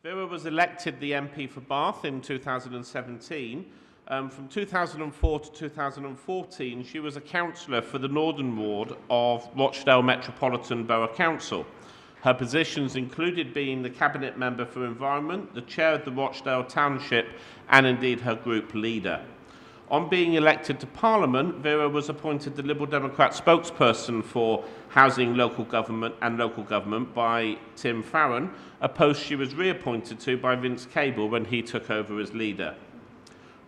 Wera was elected the MP for Bath in 2017. From 2004 to 2014, she was a councillor for the Northern Ward of Rochdale Metropolitan Borough Council. Her positions included being the Cabinet Member for Environment, the Chair of the Rochdale Township, and indeed her group leader. On being elected to Parliament, Wera was appointed the Liberal Democrat spokesperson for Housing, Local Government by Tim Farron, a post she was reappointed to by Vince Cable when he took over as leader.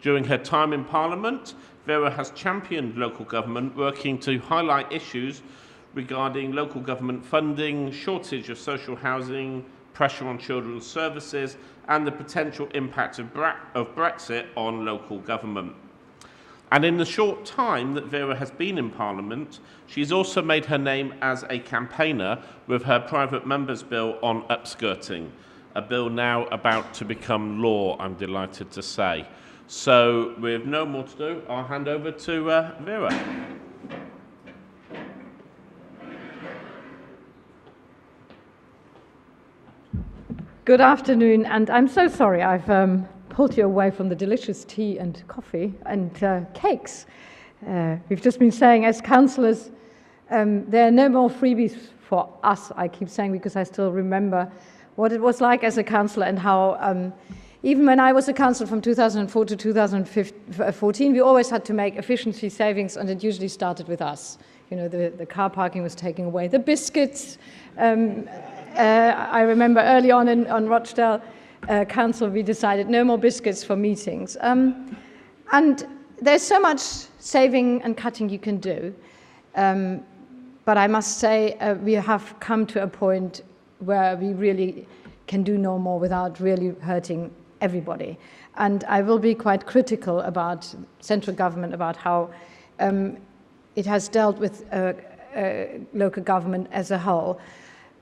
During her time in Parliament, Wera has championed local government, working to highlight issues regarding local government funding, shortage of social housing, pressure on children's services, and the potential impact of Brexit on local government. And in the short time that Wera has been in Parliament, she's also made her name as a campaigner with her private member's bill on upskirting, a bill now about to become law, I'm delighted to say. So, with no more to do, I'll hand over to Wera. Good afternoon, and I'm so sorry I've pulled you away from the delicious tea and coffee and cakes. We've just been saying as councillors, there are no more freebies for us, I keep saying, because I still remember what it was like as a councillor and how even when I was a councillor from 2004 to 2014, we always had to make efficiency savings, and it usually started with us. You know, the car parking was taking away the biscuits. I remember early on Rochdale Council, we decided no more biscuits for meetings. And there's so much saving and cutting you can do. But I must say we have come to a point where we really can do no more without really hurting everybody. And I will be quite critical about central government, about how it has dealt with local government as a whole.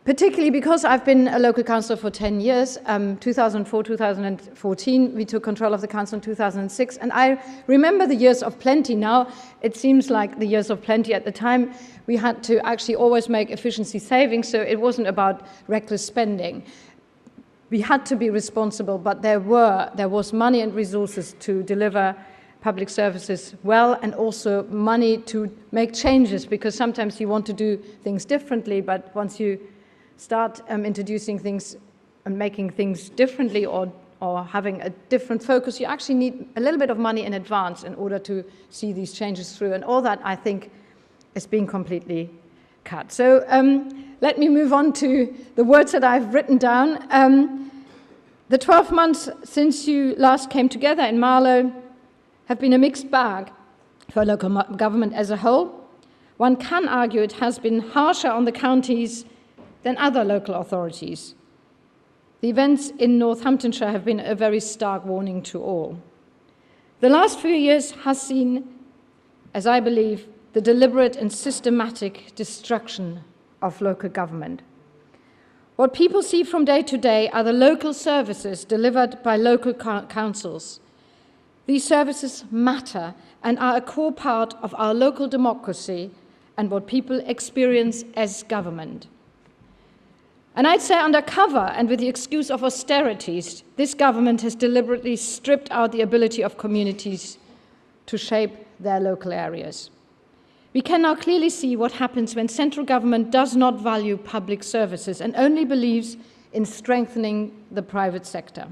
Particularly because I've been a local councillor for 10 years, 2004, 2014, we took control of the council in 2006, and I remember the years of plenty. Now it seems like the years of plenty. At the time, we had to actually always make efficiency savings, so it wasn't about reckless spending. We had to be responsible, but there was money and resources to deliver public services well, and also money to make changes, because sometimes you want to do things differently, but once you start introducing things and making things differently or having a different focus, you actually need a little bit of money in advance in order to see these changes through. And all that, I think, is being completely cut. So let me move on to the words that I've written down. The 12 months since you last came together in Marlow have been a mixed bag for local government as a whole. One can argue it has been harsher on the counties than other local authorities. The events in Northamptonshire have been a very stark warning to all. The last few years has seen, as I believe, the deliberate and systematic destruction of local government. What people see from day to day are the local services delivered by local councils. These services matter and are a core part of our local democracy and what people experience as government. And I'd say under cover and with the excuse of austerities, this government has deliberately stripped out the ability of communities to shape their local areas. We can now clearly see what happens when central government does not value public services and only believes in strengthening the private sector.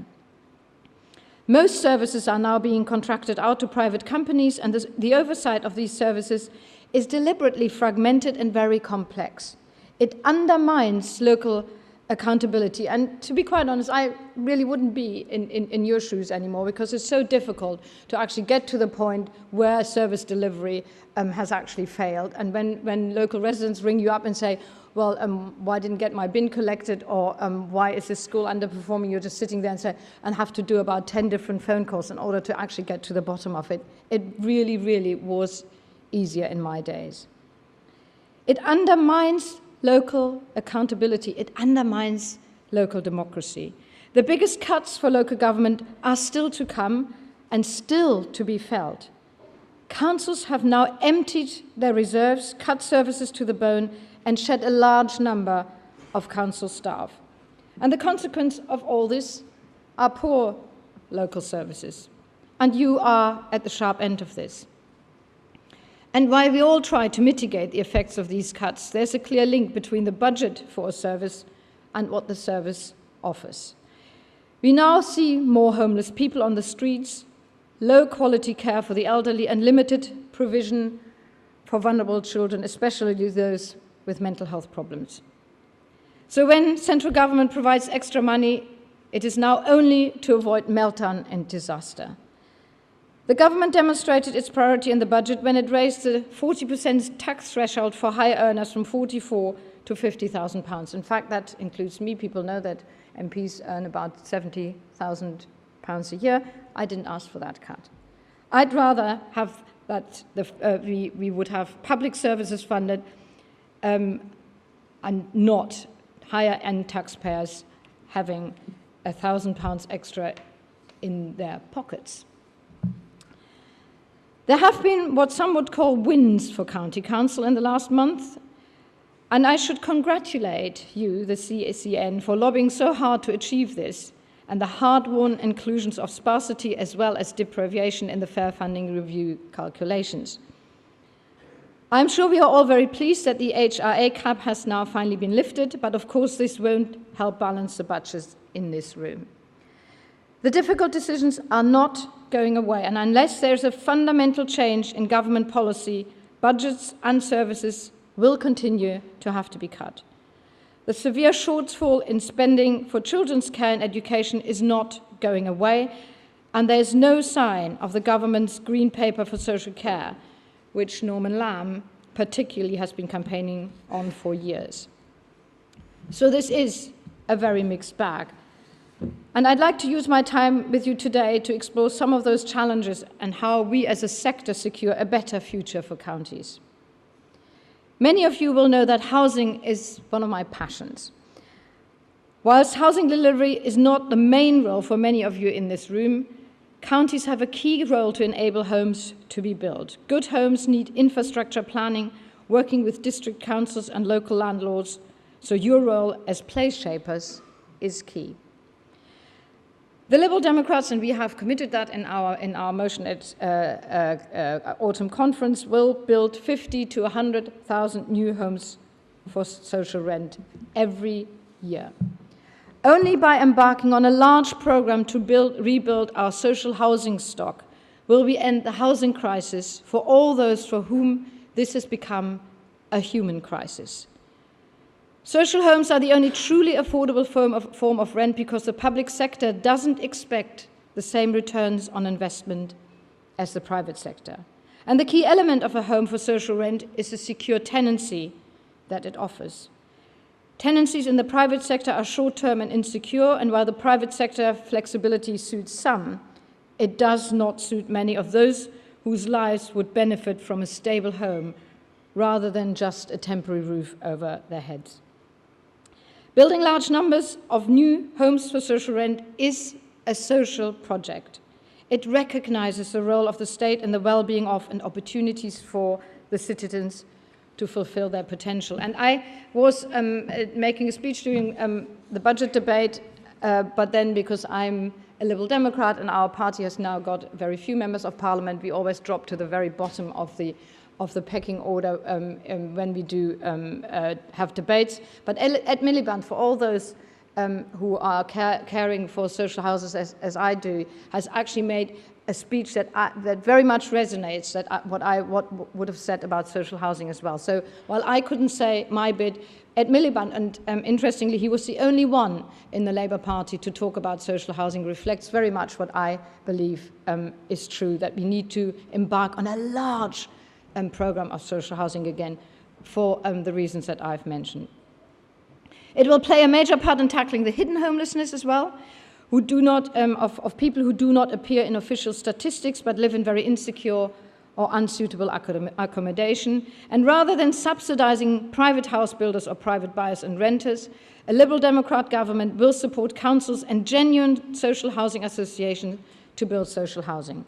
Most services are now being contracted out to private companies, and the oversight of these services is deliberately fragmented and very complex. It undermines local accountability. And to be quite honest, I really wouldn't be in your shoes anymore, because it's so difficult to actually get to the point where service delivery has actually failed. And when local residents ring you up and say, well, why didn't get my bin collected, or why is this school underperforming, you're just sitting there and have to do about 10 different phone calls in order to actually get to the bottom of it. It really, really was easier in my days. It undermines local accountability. It undermines local democracy. The biggest cuts for local government are still to come and still to be felt. Councils have now emptied their reserves, cut services to the bone, and shed a large number of council staff. And the consequence of all this are poor local services. And you are at the sharp end of this. And while we all try to mitigate the effects of these cuts, there's a clear link between the budget for a service and what the service offers. We now see more homeless people on the streets, low quality care for the elderly, and limited provision for vulnerable children, especially those with mental health problems. So when central government provides extra money, it is now only to avoid meltdown and disaster. The government demonstrated its priority in the budget when it raised the 40% tax threshold for high earners from £44,000 to £50,000. In fact, that includes me. People know that MPs earn about £70,000 a year. I didn't ask for that cut. I'd rather have that we would have public services funded and not higher-end taxpayers having £1,000 extra in their pockets. There have been what some would call wins for County Council in the last month, and I should congratulate you, the CCN, for lobbying so hard to achieve this, and the hard-won inclusions of sparsity as well as deprivation in the Fair Funding Review calculations. I'm sure we are all very pleased that the HRA cap has now finally been lifted, but of course this won't help balance the budgets in this room. The difficult decisions are not going away, and unless there's a fundamental change in government policy, budgets and services will continue to have to be cut. The severe shortfall in spending for children's care and education is not going away, and there's no sign of the government's Green Paper for Social Care, which Norman Lamb particularly has been campaigning on for years. So this is a very mixed bag. And I'd like to use my time with you today to explore some of those challenges and how we as a sector secure a better future for counties. Many of you will know that housing is one of my passions. Whilst housing delivery is not the main role for many of you in this room, counties have a key role to enable homes to be built. Good homes need infrastructure planning, working with district councils and local landlords, so your role as place shapers is key. The Liberal Democrats, and we have committed that in our motion at Autumn Conference, will build 50 to 100,000 new homes for social rent every year. Only by embarking on a large program to rebuild our social housing stock will we end the housing crisis for all those for whom this has become a human crisis. Social homes are the only truly affordable form of rent because the public sector doesn't expect the same returns on investment as the private sector. And the key element of a home for social rent is the secure tenancy that it offers. Tenancies in the private sector are short-term and insecure, and while the private sector flexibility suits some, it does not suit many of those whose lives would benefit from a stable home rather than just a temporary roof over their heads. Building large numbers of new homes for social rent is a social project. It recognizes the role of the state in the well-being of and opportunities for the citizens to fulfill their potential. And I was making a speech during the budget debate, but then because I'm a Liberal Democrat and our party has now got very few members of parliament, we always drop to the very bottom of the pecking order when we do have debates. But Ed Miliband, for all those who are caring for social houses as I do, has actually made a speech that very much resonates what I would have said about social housing as well. So while I couldn't say my bit, Ed Miliband, and interestingly, he was the only one in the Labour Party to talk about social housing, reflects very much what I believe is true, that we need to embark on a large program of social housing again for the reasons that I've mentioned. It will play a major part in tackling the hidden homelessness as well, who do not, of people who do not appear in official statistics but live in very insecure or unsuitable accommodation. And rather than subsidizing private house builders or private buyers and renters, a Liberal Democrat government will support councils and genuine social housing associations to build social housing.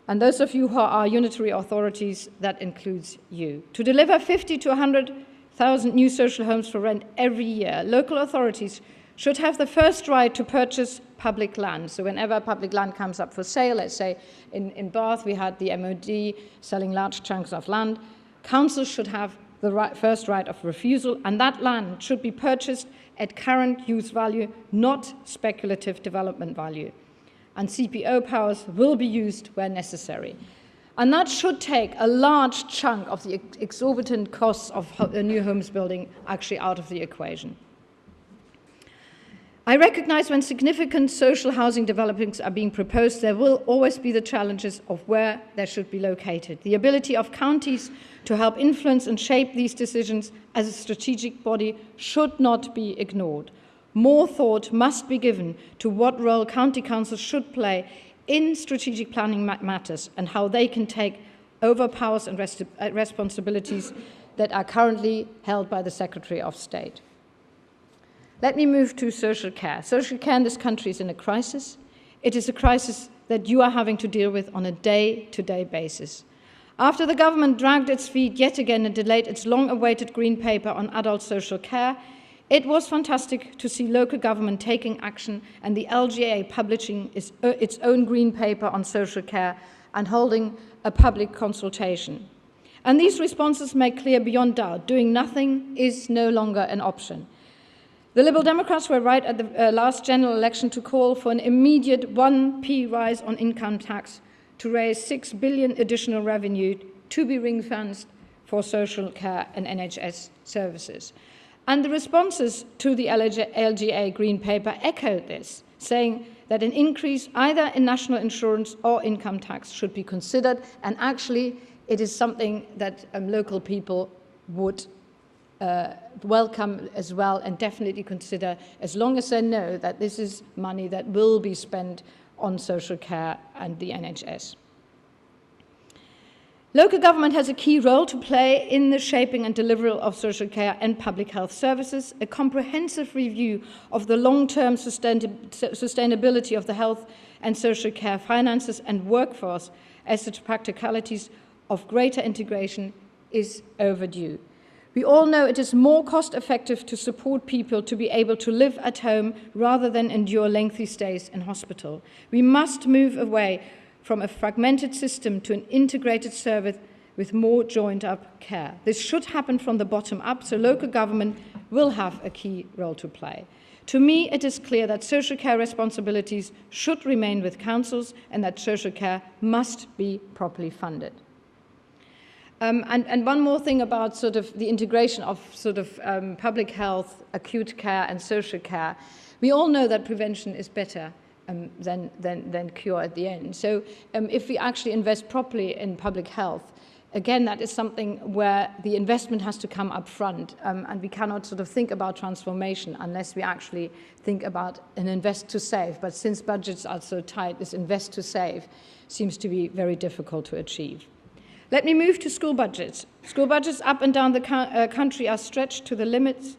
And those of you who are unitary authorities, that includes you. To deliver 50 to 100,000 new social homes for rent every year, local authorities should have the first right to purchase public land. So whenever public land comes up for sale, let's say in Bath we had the MOD selling large chunks of land, councils should have the first right of refusal, and that land should be purchased at current use value, not speculative development value. And CPO powers will be used where necessary. And that should take a large chunk of the exorbitant costs of new homes building actually out of the equation. I recognize when significant social housing developments are being proposed, there will always be the challenges of where they should be located. The ability of counties to help influence and shape these decisions as a strategic body should not be ignored. More thought must be given to what role county councils should play in strategic planning matters and how they can take over powers and responsibilities that are currently held by the Secretary of State. Let me move to social care. Social care in this country is in a crisis. It is a crisis that you are having to deal with on a day-to-day basis. After the government dragged its feet yet again and delayed its long-awaited green paper on adult social care, it was fantastic to see local government taking action and the LGA publishing its own green paper on social care and holding a public consultation. And these responses make clear beyond doubt, doing nothing is no longer an option. The Liberal Democrats were right at the last general election to call for an immediate 1p rise on income tax to raise 6 billion additional revenue to be ring-fenced for social care and NHS services. And the responses to the LGA Green Paper echoed this, saying that an increase either in national insurance or income tax should be considered, and actually it is something that local people would welcome as well and definitely consider, as long as they know that this is money that will be spent on social care and the NHS. Local government has a key role to play in the shaping and delivery of social care and public health services. A comprehensive review of the long-term sustainability of the health and social care finances and workforce as the practicalities of greater integration is overdue. We all know it is more cost-effective to support people to be able to live at home rather than endure lengthy stays in hospital. We must move away from a fragmented system to an integrated service with more joined-up care. This should happen from the bottom up, so local government will have a key role to play. To me, it is clear that social care responsibilities should remain with councils and that social care must be properly funded. And one more thing about sort of the integration of public health, acute care and social care. We all know that prevention is better than cure at the end. So if we actually invest properly in public health, again, that is something where the investment has to come up front, and we cannot sort of think about transformation unless we actually think about an invest to save. But since budgets are so tight, this invest to save seems to be very difficult to achieve. Let me move to school budgets. School budgets up and down the country are stretched to the limits.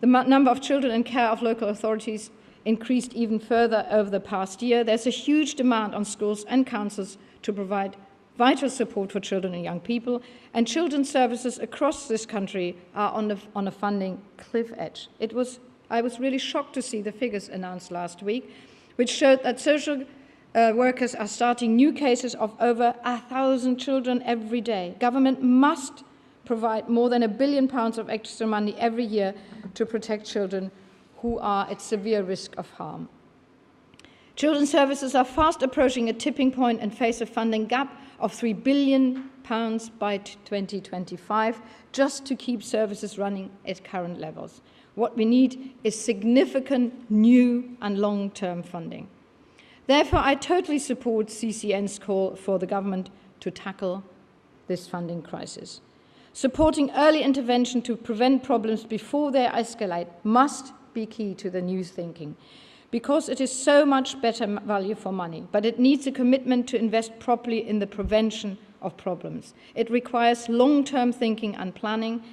The number of children in care of local authorities increased even further over the past year. There's a huge demand on schools and councils to provide vital support for children and young people, and children's services across this country are on a funding cliff edge. I was really shocked to see the figures announced last week, which showed that social workers are starting new cases of over 1,000 children every day. Government must provide more than £1 billion of extra money every year to protect children who are at severe risk of harm. Children's services are fast approaching a tipping point and face a funding gap of £3 billion by 2025 just to keep services running at current levels. What we need is significant new and long-term funding. Therefore, I totally support CCN's call for the government to tackle this funding crisis. Supporting early intervention to prevent problems before they escalate must be key to the new thinking, because it is so much better value for money, but it needs a commitment to invest properly in the prevention of problems. It requires long-term thinking and planning.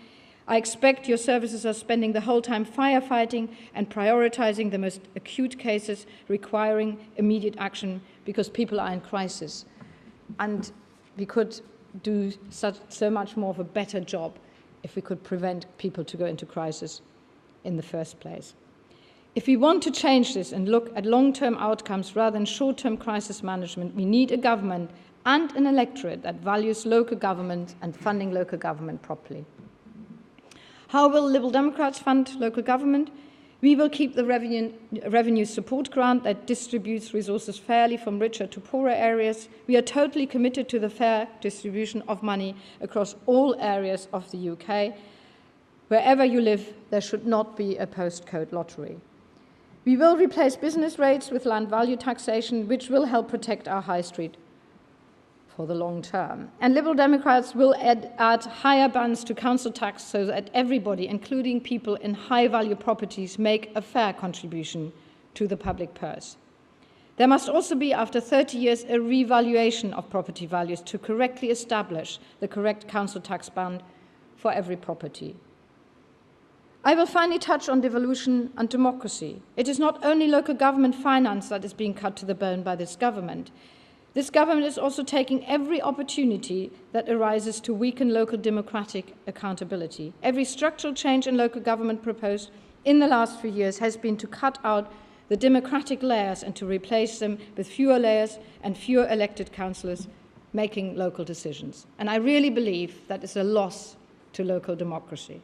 I expect your services are spending the whole time firefighting and prioritizing the most acute cases requiring immediate action because people are in crisis. And we could do so much more of a better job if we could prevent people to go into crisis in the first place. If we want to change this and look at long-term outcomes rather than short-term crisis management, we need a government and an electorate that values local government and funding local government properly. How will Liberal Democrats fund local government? We will keep the revenue support grant that distributes resources fairly from richer to poorer areas. We are totally committed to the fair distribution of money across all areas of the UK. Wherever you live, there should not be a postcode lottery. We will replace business rates with land value taxation, which will help protect our high street for the long term. And Liberal Democrats will add higher bands to council tax so that everybody, including people in high-value properties, make a fair contribution to the public purse. There must also be, after 30 years, a revaluation of property values to correctly establish the correct council tax band for every property. I will finally touch on devolution and democracy. It is not only local government finance that is being cut to the bone by this government. This government is also taking every opportunity that arises to weaken local democratic accountability. Every structural change in local government proposed in the last few years has been to cut out the democratic layers and to replace them with fewer layers and fewer elected councillors making local decisions. And I really believe that is a loss to local democracy.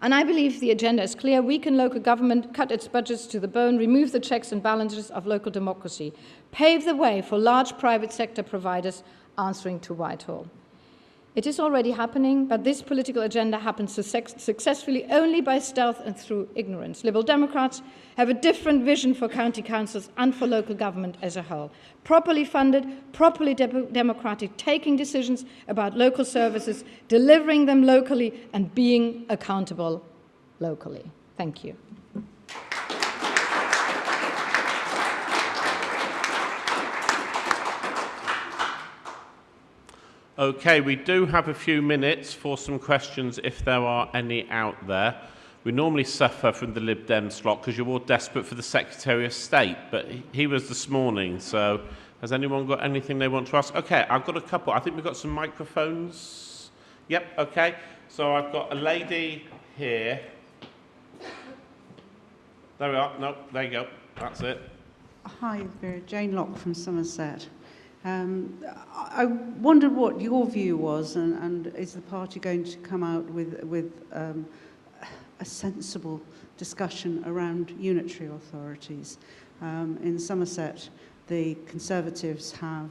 And I believe the agenda is clear: weaken local government, cut its budgets to the bone, remove the checks and balances of local democracy, pave the way for large private sector providers answering to Whitehall. It is already happening, but this political agenda happens successfully only by stealth and through ignorance. Liberal Democrats have a different vision for county councils and for local government as a whole. Properly funded, properly democratic, taking decisions about local services, delivering them locally, and being accountable locally. Thank you. Okay, we do have a few minutes for some questions if there are any out there. We normally suffer from the Lib Dem slot because you're all desperate for the Secretary of State, but he was this morning, so has anyone got anything they want to ask? Okay, I've got a couple. I think we've got some microphones. Yep, okay. So I've got a lady here. There we are. No, there you go. That's it. Hi, Vera. Jane Locke from Somerset. I wondered what your view was, and is the party going to come out with a sensible discussion around unitary authorities? In Somerset, the Conservatives have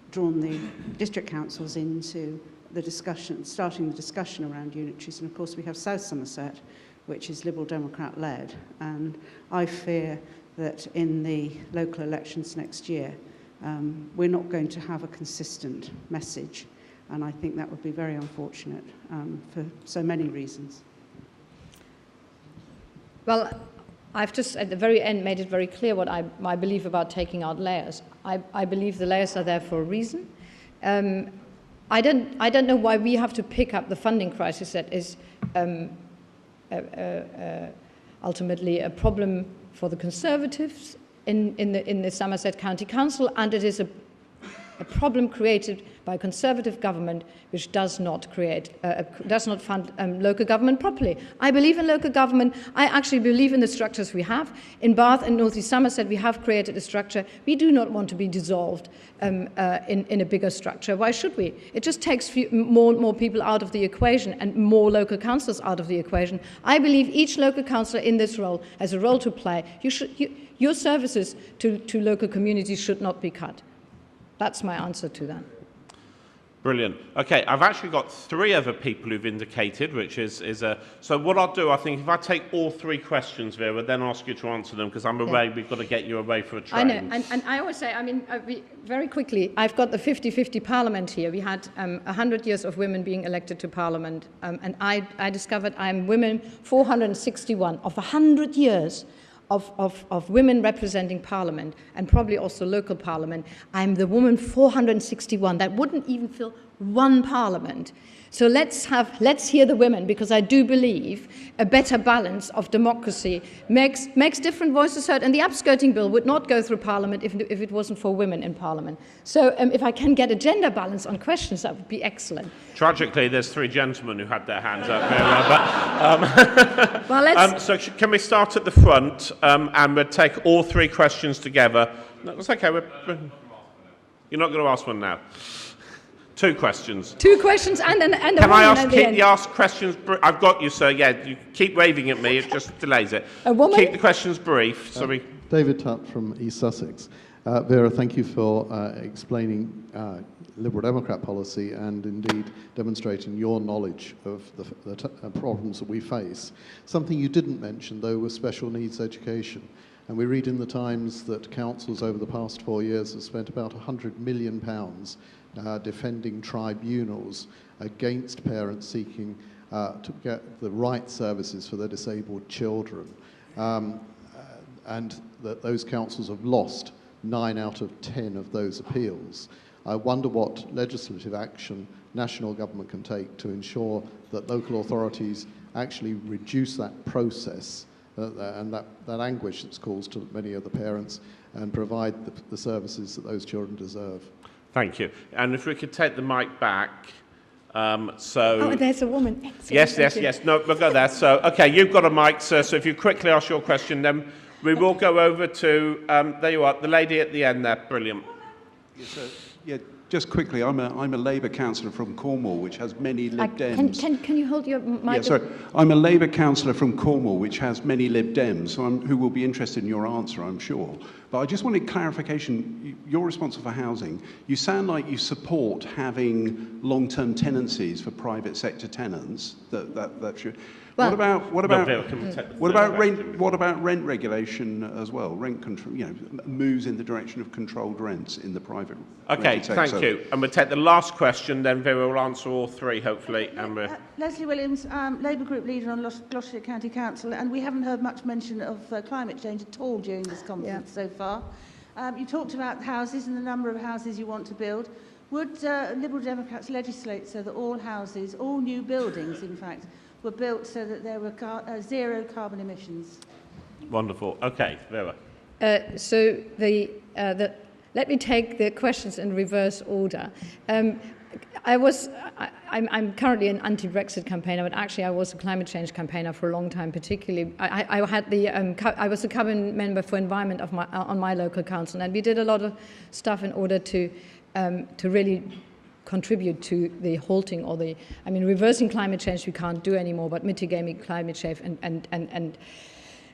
drawn the district councils into the discussion, starting the discussion around unitaries, and of course we have South Somerset, which is Liberal Democrat led, and I fear that in the local elections next year we're not going to have a consistent message, and I think that would be very unfortunate for so many reasons. Well, I've just at the very end made it very clear what I believe about taking out layers. I believe the layers are there for a reason. I don't know why we have to pick up the funding crisis that is ultimately a problem for the Conservatives in the Somerset County Council, and it is a problem created by a Conservative government which does not fund local government properly. I believe in local government. I actually believe in the structures we have. In Bath and North East Somerset, we have created a structure. We do not want to be dissolved in a bigger structure. Why should we? It just takes more and more people out of the equation and more local councillors out of the equation. I believe each local councillor in this role has a role to play. Your services to local communities should not be cut. That's my answer to that. Brilliant. Okay, I've actually got 3 other people who've indicated, which is so what I'll do, I think, if I take all 3 questions, Vera, then ask you to answer them, because I'm away, we've got to get you away for a train. I know, and I always say, very quickly, I've got the 50-50 parliament here. We had 100 years of women being elected to parliament, and I discovered I'm women 461 of 100 years of women representing parliament, and probably also local parliament. I'm the woman 461 that wouldn't even fill one parliament. So let's hear the women, because I do believe a better balance of democracy makes different voices heard. And the upskirting bill would not go through parliament if it wasn't for women in parliament. So if I can get a gender balance on questions, that would be excellent. Tragically, there's 3 gentlemen who had their hands up there. Well, so can we start at the front and we'll take all 3 questions together? No, it's okay. You're not going to ask one now. 2 questions. 2 questions and a Can woman I ask, at the keep end. the ask questions I've got you, sir. Yeah, you keep waving at me. It just delays it. A woman? Keep the questions brief. Sorry. David Tutt from East Sussex. Vera, thank you for explaining Liberal Democrat policy and indeed demonstrating your knowledge of the problems that we face. Something you didn't mention, though, was special needs education. And we read in the Times that councils over the past 4 years have spent about £100 million defending tribunals against parents seeking to get the right services for their disabled children. And that those councils have lost 9 out of 10 of those appeals. I wonder what legislative action national government can take to ensure that local authorities actually reduce that process and that anguish that's caused to many of the parents and provide the services that those children deserve. Thank you. And if we could take the mic back. Oh, there's a woman. Excellent. Yes. No, we'll go there. So, okay, you've got a mic, sir. So if you quickly ask your question, then we will go over to, there you are, the lady at the end there. Brilliant. Yes, yeah, just quickly, I'm a Labour councillor from Cornwall, which has many Lib Dems. Can you hold your mic? Yeah, sorry. I'm a Labour councillor from Cornwall, which has many Lib Dems, so who will be interested in your answer, I'm sure. But I just wanted clarification. You're responsible for housing. You sound like you support having long-term tenancies for private sector tenants. That should. Well, what about rent regulation as well? Rent control, moves in the direction of controlled rents in the private. Okay, thank you. And we'll take the last question, then Vera will answer all 3, hopefully. And Leslie Williams, Labour Group Leader on Gloucestershire County Council, and we haven't heard much mention of climate change at all during this conference so far. You talked about houses and the number of houses you want to build. Would Liberal Democrats legislate so that all houses, all new buildings, in fact, were built so that there were zero carbon emissions? Wonderful. Okay, Vera. Let me take the questions in reverse order. I'm currently an anti-Brexit campaigner, but actually I was a climate change campaigner for a long time. Particularly, I was a cabinet member for environment on my local council, and we did a lot of stuff in order to really contribute to the halting or reversing climate change we can't do anymore, but mitigating climate change and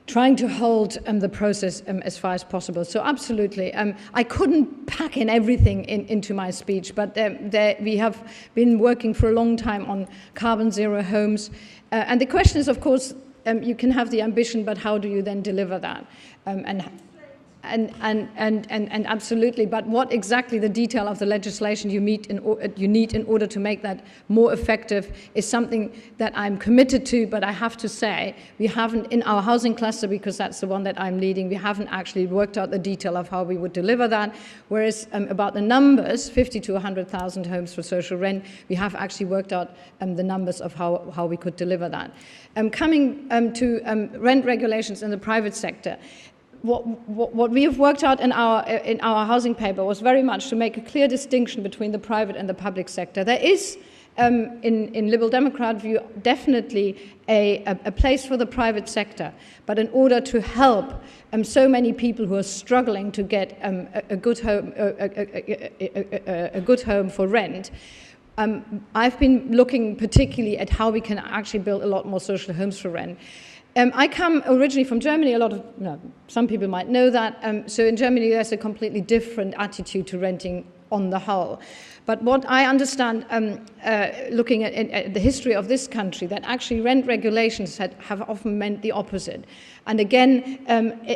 trying to hold the process as far as possible. So absolutely, I couldn't pack in everything into my speech, but we have been working for a long time on carbon zero homes. And the question is, of course, you can have the ambition, but how do you then deliver that? And absolutely, but what exactly the detail of the legislation you need in order to make that more effective is something that I'm committed to, but I have to say, we haven't, in our housing cluster, because that's the one that I'm leading, we haven't actually worked out the detail of how we would deliver that, whereas about the numbers, 50 to 100,000 homes for social rent, we have actually worked out the numbers of how we could deliver that. Coming to rent regulations in the private sector, what we have worked out in our housing paper was very much to make a clear distinction between the private and the public sector. There is, in Liberal Democrat view, definitely a place for the private sector, but in order to help so many people who are struggling to get a good home for rent, I've been looking particularly at how we can actually build a lot more social homes for rent. I come originally from Germany. Some people might know that. So in Germany, there's a completely different attitude to renting on the whole. But what I understand, looking at the history of this country, that actually rent regulations have often meant the opposite. And again,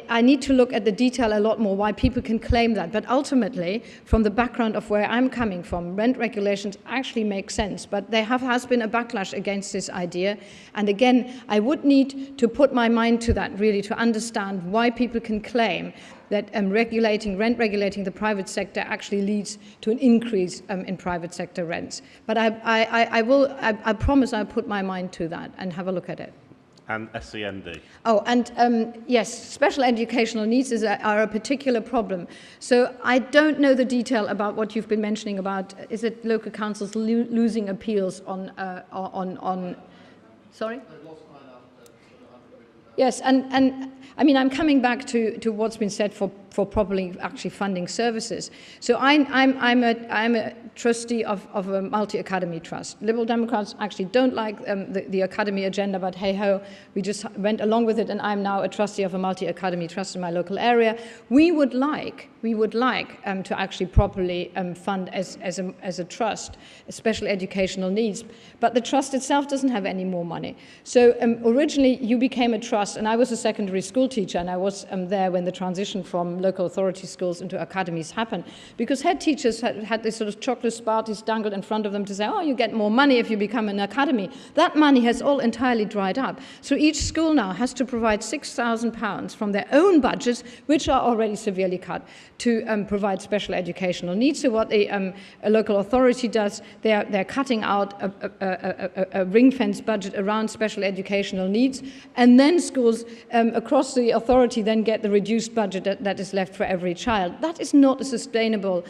I need to look at the detail a lot more, why people can claim that. But ultimately, from the background of where I'm coming from, rent regulations actually make sense. But there has been a backlash against this idea. And again, I would need to put my mind to that, really, to understand why people can claim that rent regulating the private sector actually leads to an increase in private sector rents. But I promise I'll put my mind to that and have a look at it. And SEND. Oh, and yes, special educational needs are a particular problem. So I don't know the detail about what you've been mentioning about, is it local councils losing appeals on sorry? Yes, and I mean, I'm coming back to what's been said for properly actually funding services. So I'm a trustee of a multi-academy trust. Liberal Democrats actually don't like the academy agenda, but hey ho, we just went along with it, and I'm now a trustee of a multi-academy trust in my local area. We would like to actually properly fund as a trust special educational needs, but the trust itself doesn't have any more money. So originally you became a trust, and I was a secondary school teacher, and I was there when the transition from local authority schools into academies happened, because head teachers had this sort of chocolate Sparties dangled in front of them to say, oh, you get more money if you become an academy. That money has all entirely dried up. So each school now has to provide £6,000 from their own budgets, which are already severely cut, to provide special educational needs. So what a local authority does, they're cutting out a ring-fence budget around special educational needs, and then schools across the authority then get the reduced budget that is left for every child. That is not a sustainable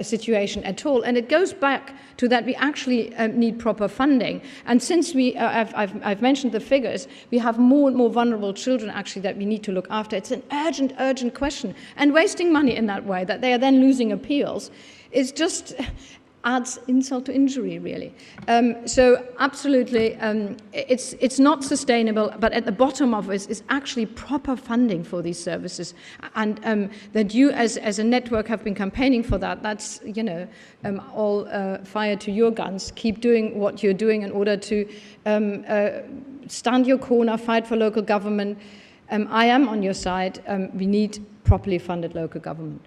situation at all, and it goes back to that we actually need proper funding. And since I've mentioned the figures, we have more and more vulnerable children actually that we need to look after. It's an urgent question, and wasting money in that way that they are then losing appeals is just adds insult to injury, really. So absolutely, it's not sustainable, but at the bottom of it is actually proper funding for these services, and that you as a network have been campaigning for that. That's, you know, all fire to your guns. Keep doing what you're doing in order to stand your corner, fight for local government. I am on your side. We need properly funded local government.